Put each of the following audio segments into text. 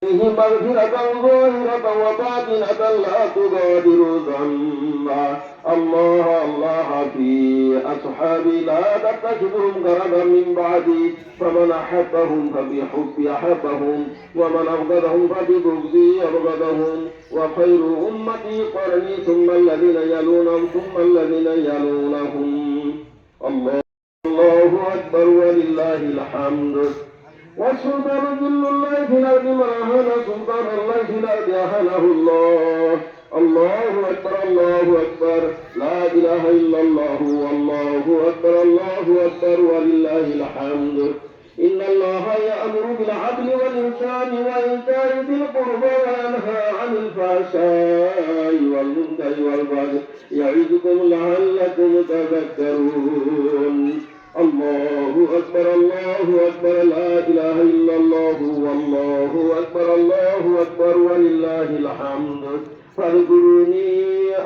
فيه مغفرة ظاهرة وباطنة لا تغادر ذنبا. الله الله في أصحابي لا تتخذهم غرضا من بعدي، فمن أحبهم فبحبي أحبهم، ومن أبغضهم فببغضي أبغضهم. وخير أمتي قرني ثم الذين يلونهم ثم الذين يلونهم. الله أكبر ولله الحمد. والسلطان ذل الله في الأرض من أهان سلطان الله في الأرض أهانه الله. الله أكبر الله أكبر لا إله إلا الله والله أكبر الله أكبر ولله الحمد. إن الله يأمر بالعدل والإحسان وإيتاء ذي القربى وينهى عن الفحشاء والمنكر والبغي يعظكم لعلكم تذكرون. الله أكبر الله أكبر لا إله إلا الله والله أكبر الله أكبر ولله الحمد. فاذكروني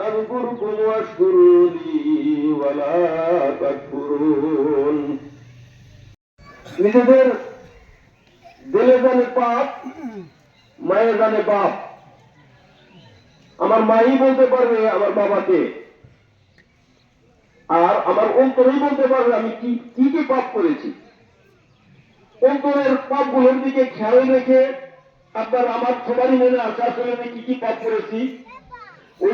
أذكركم واشكروا لي ولا تكفرون. নিজেদের দিলে জানে পাপ, মায়ে জানে বাপ। আমার মাই বলতে পারবে আমার বাবাকে, আর আমার অন্তরেই বলতে পারবে আমি কি কি কি পাপ করেছি। অন্তরের পাপগুলোর দিকে খেয়াল রেখে আপনার আমার সবারই মনে আছে আসলে আমি কি কি পাপ করেছি, ওই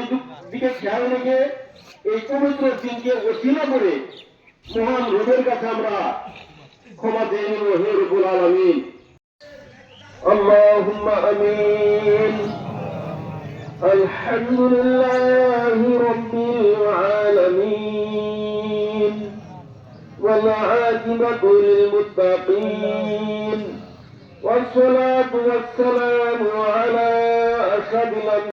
দিকে খেয়াল রেখে এই পবিত্র দিনকে ওসিলা করে মহান রবের কাছে আমরা ক্ষমা চেয়ে নেব। হে রব্বুল আলামিন, আল্লাহুম্মা আমিন। আলহামদুলিল্লাহি রাব্বিল আলামিন والعاقبة للمتقين والصلاة والسلام